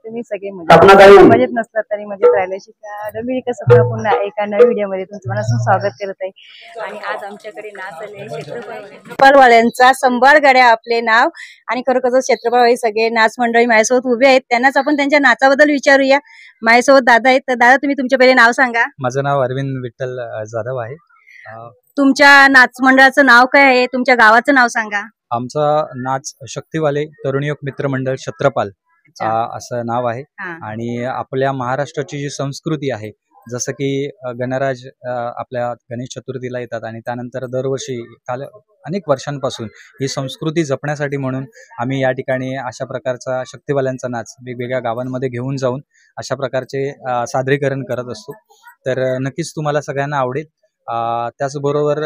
तुम्ही सगळे मजेत नसला तरी मजेत राहिल्याशी डबी स्वप्न पुन्हा एका नवीन व्हिडिओ मध्ये तुमचं मनापासून स्वागत करत आहे। आणि आज आमच्याकडे नाच आले क्षेत्रफळवाल्यांचा संभाळ गड्या आपले नाव आणि खरोखर क्षेत्रफळवाले सगळे नाच मंडळी माझ्यासोबत उभे आहेत। त्यांनाच आपण त्यांच्या नाचाबद्दल विचारूया। माझ्यासोबत दादा आहेत, तर दादा तुम्ही तुमचे पहिले नाव सांगा। माझं नाव अरविंद विठ्ठल जाधव आहे। तुमच्या नाच मंडळाचं नाव काय आहे? तुमच्या गावाचं नाव सांगा। आमचा नाच शक्तिवाले तरुणयोग मित्र मंडळ छत्रपाल असं नाव आहे। आणि आपल्या महाराष्ट्राची जी संस्कृती आहे, जसं की गणराज आपल्या गणेश चतुर्थीला येतात आणि त्यानंतर दरवर्षी अनेक वर्षांपासून ही संस्कृती जपण्यासाठी म्हणून आम्ही या ठिकाणी अशा प्रकारचा शक्तिवाल्यांचा नाच वेगवेगळ्या गावांमध्ये घेऊन जाऊन अशा प्रकारचे सादरीकरण करत असतो। तर नक्कीच तुम्हाला सगळ्यांना आवडेल। त्याचबरोबर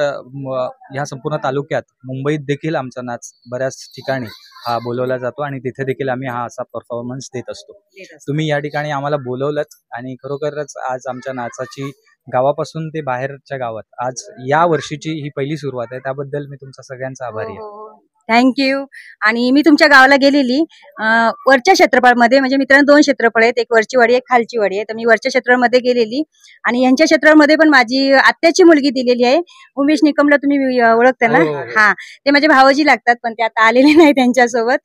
ह्या संपूर्ण तालुक्यात मुंबईत देखील आमचा नाच बऱ्याच ठिकाणी हा बोलवला जातो आणि तिथे देखील आम्ही हा असा परफॉर्मन्स देत असतो। तुम्ही या ठिकाणी आम्हाला बोलवलंत आणि खरोखरच आज आमच्या नाचाची गावापासून ते बाहेरच्या गावात आज या वर्षीची ही पहिली सुरुवात आहे, त्याबद्दल मी तुमचा सगळ्यांचा आभारी आहे। थँक्यू। आणि मी तुमच्या गावाला गेलेली वरच्या क्षेत्रफळामध्ये, म्हणजे मित्रांनो 2 क्षेत्रफळ आहेत, एक वरची वाडी एक खालची वाडी आहे। तर मी वरच्या क्षेत्रामध्ये गेलेली आणि यांच्या क्षेत्रामध्ये पण माझी आत्याची मुलगी दिलेली आहे, उमेश निकमला तुम्ही ओळखता ना? हा, ते माझे भावजी लागतात पण ते आता आलेले नाही त्यांच्यासोबत।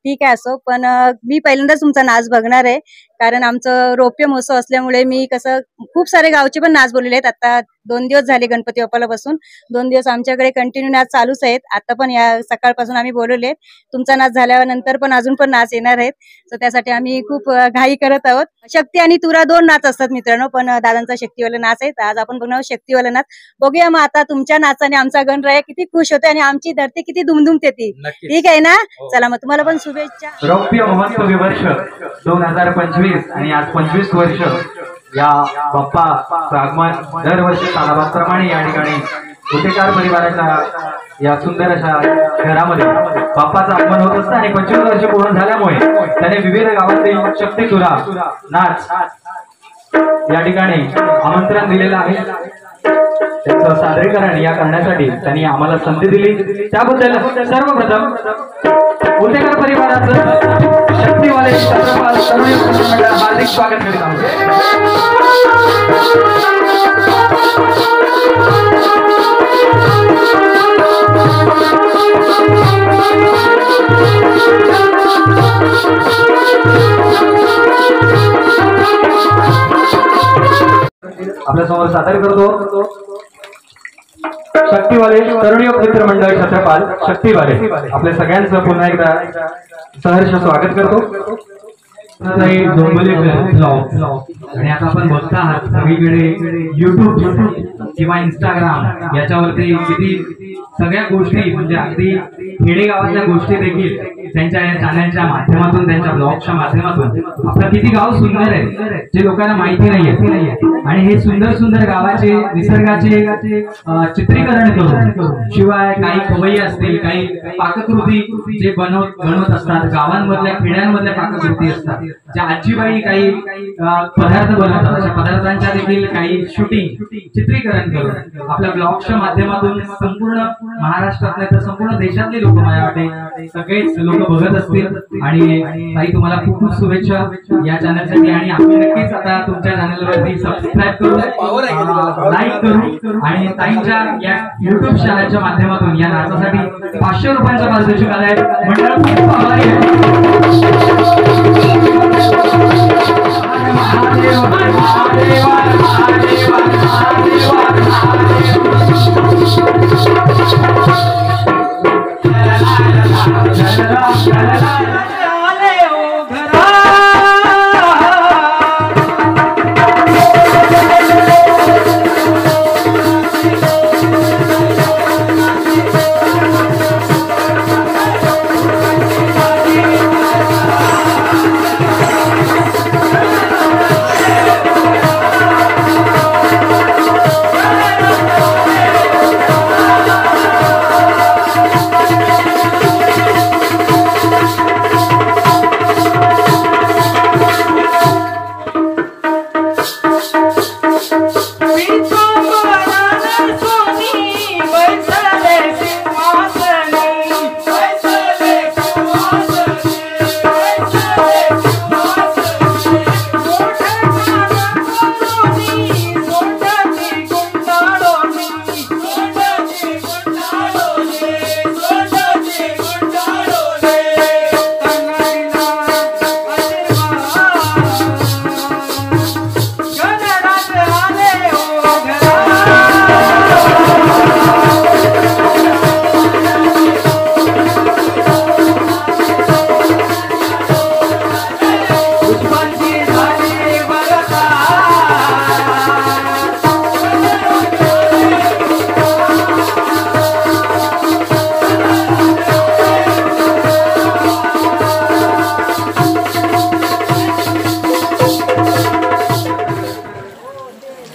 ठीक आहे, असो। पण मी पहिल्यांदाच तुमचा नाच बघणार आहे, कारण आमचं रौप्य महोत्सव असल्यामुळे मी कसं खूप सारे गावचे पण नाच बोललेले आहेत। आता 2 दिवस झाले गणपती बाप्पाला बसून, 2 दिवस आमच्याकडे कंटिन्यू नाच चालूच आहेत। आता पण या सकाळपासून आम्ही बोलवले, तुमचा नाच झाल्यानंतर पण अजून पण नाच येणार आहेत। तर त्यासाठी आम्ही खूप घाई करत आहोत। शक्ती आणि तुरा 2 नाच असतात मित्रांनो, पण दादांचा शक्तीवाला नाच आहे। तर आज आपण बघणार शक्तीवाला नाच। बघूया मग आता तुमच्या नाचाने आमचा गणराया किती खुश होते आणि आमची धरती किती दुमदुमते ती। ठीक आहे ना? चला मग तुम्हाला पण शुभेच्छा। रौप्य महोत्सवी वर्ष 2025 आणि आज 25 वर्ष या बाप्पाचं आगमन दरवर्षी सालाबादप्रमाणे या ठिकाणी उतेकार परिवाराच्या या सुंदर अशा घरामध्ये बाप्पाचं आगमन होत असतं। आणि 25 वर्ष पूर्ण झाल्यामुळे त्याने विविध गावातील शक्ती तुरा नाच या ठिकाणी आमंत्रण दिलेलं आहे। त्याचं सादरीकरण या करण्यासाठी त्यांनी आम्हाला संधी दिली, त्याबद्दल सर्वप्रथम उतेकर परिवाराचं शक्तिवाले छत्रपाल तरुणयोग मित्र मंडळ हार्दिक स्वागत करीत आहोत। आपल्या समोर सादर करतो शक्तिवाले तरुणयोग मित्र मंडळ छत्रपाल शक्तिवाले। आपल्या सगळ्यांचं पुन्हा एकदा सहर्ष स्वागत करतो। आणि आता आपण बघता आहात सगळीकडे युट्यूब किंवा इंस्टाग्राम याच्यावरती किती सगळ्या गोष्टी, म्हणजे अगदी खेडेगावातल्या गोष्टी देखील त्यांच्या या चॅनलच्या माध्यमातून, त्यांच्या ब्लॉगच्या माध्यमातून आपलं किती गाव सुंदर आहे जे लोकांना माहिती नाहीये। आणि हे सुंदर सुंदर गावाचे निसर्गाचे चित्रीकरण करून, शिवाय काही खवय्ये असतील, काही पाककृती जे बनवत असतात, गावांमधल्या खेड्यांमधल्या पाककृती असतात, ज्या आजीबाई काही पदार्थ बनवतात, अशा पदार्थांच्या देखील काही शूटिंग चित्रीकरण करून आपल्या ब्लॉगच्या माध्यमातून संपूर्ण महाराष्ट्रातले तर संपूर्ण देशातले लोक, मला वाटते सगळेच लोक बघत असतील। आणि ताई तुम्हाला खूप खूप शुभेच्छा या चॅनलसाठी। आणि आम्ही नक्कीच आता तुमच्या चॅनलवरती सबस्क्राईब करू, लाईक करू आणि ताईंच्या या युट्यूब चॅनलच्या माध्यमातून या नाचासाठी 500 रुपयांचा पारितोषिक आलाय। मंडळ खूप आभारी आहे।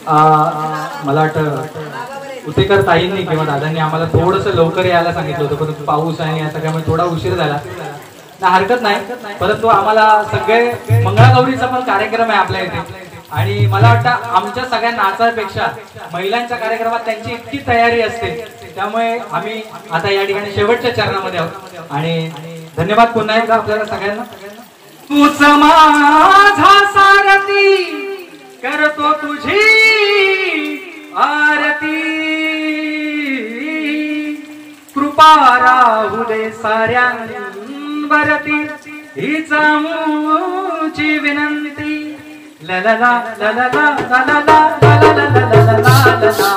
मला वाटतं उतेकर ताईंनी किंवा दादांनी आम्हाला थोडंसं लवकर यायला सांगितलं होतं, परंतु पाऊस आणि या सगळ्यामुळे थोडा उशीर झाला. हरकत नाही, परंतु आम्हाला सगळे मंगळागौरीचा पण कार्यक्रम आहे आपल्या इथे आणि मला वाटतं आमच्या सगळ्या नाचापेक्षा महिलांच्या कार्यक्रमात त्यांची इतकी तयारी असते, त्यामुळे आम्ही आता या ठिकाणी शेवटच्या चरणामध्ये आहोत आणि धन्यवाद पुन्हा एकदा आपल्याला सगळ्यांना. तूच माझा सारथी करतो तुझी आरती, कृपा राहू दे साऱ्यांवरती हीच आमची विनंती. ला ला ला ला ला ला ला ला ला ला ला ला ला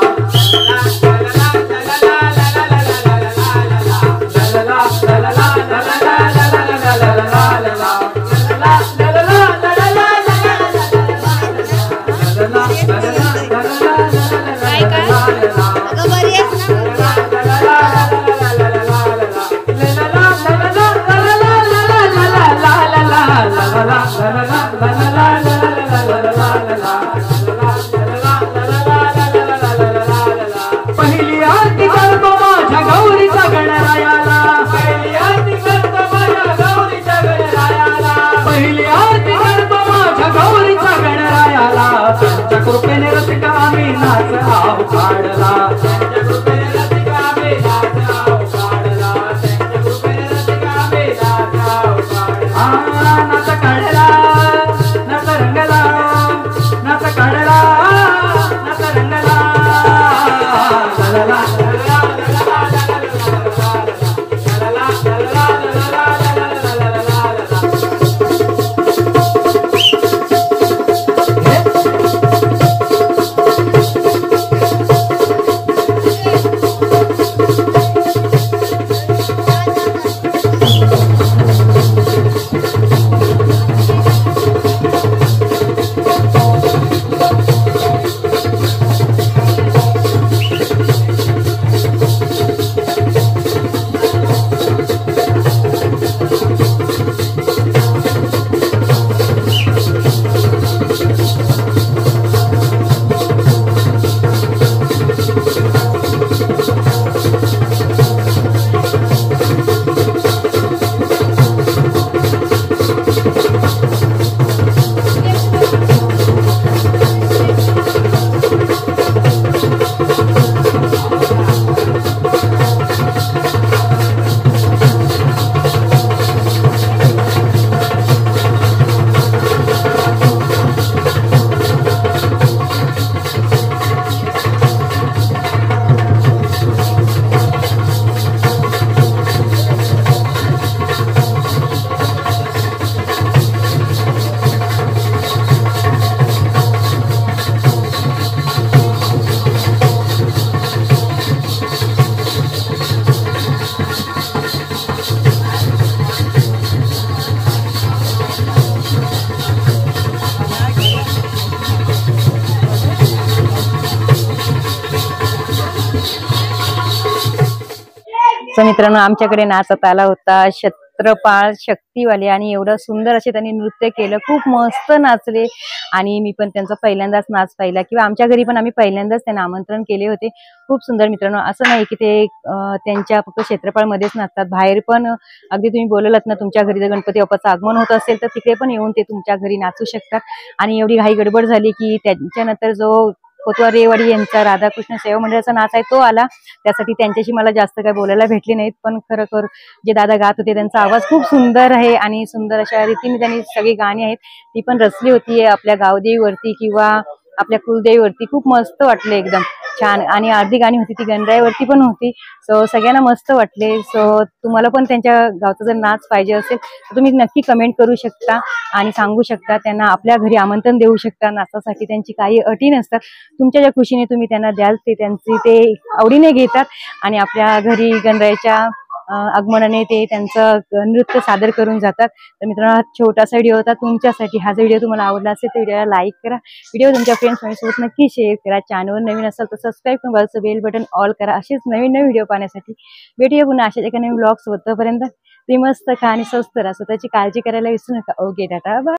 पहिली आरती करतो माझ्या गौरीचा गणरायाला, पहिली आरती करतो माझ्या गौरीचा गणरायाला, पहिली आरती करतो माझ्या गौरीचा गणरायाला. त्यांच्या कृपेने रसिका आम्ही नाच आव काढला, त्यांच्या कृपेने रसिका आम्ही नाच आव काढला, त्यांच्या कृपेने रसिका आम्ही नाच आव काढला. नाच काढला, नाच रंगला, नाच काढला, नाच रंगला. ला ला सो मित्रांनो, आमच्याकडे नाचत आला होता छत्रपाळ शक्तीवाले आणि एवढं सुंदर असे त्यांनी नृत्य केलं, खूप मस्त नाचले आणि मी पण त्यांचा पहिल्यांदाच नाच पाहिला किंवा आमच्या घरी पण आम्ही पहिल्यांदाच त्यांना आमंत्रण केले होते. खूप सुंदर मित्रांनो, असं नाही की ते त्यांच्या फक्त क्षेत्रपाळमध्येच नाचतात, बाहेर पण अगदी तुम्ही बोललात ना, तुमच्या घरी जर गणपती बाप्पाचं आगमन होत असेल तर तिकडे पण येऊन ते तुमच्या घरी नाचू शकतात. आणि एवढी घाई गडबड झाली की त्यांच्यानंतर जो कोतवारेवाडी यांचा राधाकृष्ण सेवा मंडळाचा नाच आहे तो आला, त्यासाठी त्यांच्याशी मला जास्त काय बोलायला भेटले नाहीत. पण खरोखर जे दादा गात होते त्यांचा आवाज खूप सुंदर आहे आणि सुंदर अशा रीतीने त्यांनी सगळी गाणी आहेत ती पण रचली होती आपल्या गावदेवीवरती किंवा आपल्या कुलदेवीवरती. खूप मस्त वाटले, एकदम छान. आणि अर्धी गाणी होती ती गणरायावरती पण होती. सो सगळ्यांना मस्त वाटले. सो तुम्हाला पण त्यांच्या गावचा जर नाच पाहिजे असेल तर तुम्ही नक्की कमेंट करू शकता आणि सांगू शकता, त्यांना आपल्या घरी आमंत्रण देऊ शकता नाचासाठी. त्यांची काही अटी नसतात, तुमच्या ज्या खुशीने तुम्ही त्यांना द्याल ते त्यांची ते आवडीने घेतात आणि आपल्या घरी गणरायाच्या आगमनाने ते त्यांचं नृत्य सादर करून जातात. तर मित्रांनो, हा छोटासा व्हिडिओ होता तुमच्यासाठी. हा व्हिडिओ तुम्हाला आवडला असेल तर व्हिडिओला लाईक करा, व्हिडिओ तुमच्या फ्रेंड्स सोबत नक्की शेअर करा, चॅनलवर नवीन असाल तर सबस्क्राईब करून बाजूचं बेल बटन ऑल करा. असेच नवीन नवीन व्हिडिओ पाहण्यासाठी भेटूया पुन्हा अशाच एका नवीन ब्लॉग्स. तोपर्यंत तुम्ही मस्त खा आणि स्वस्त राहा, स्वतःची काळजी करायला विसरू नका. Okay, tata, bye.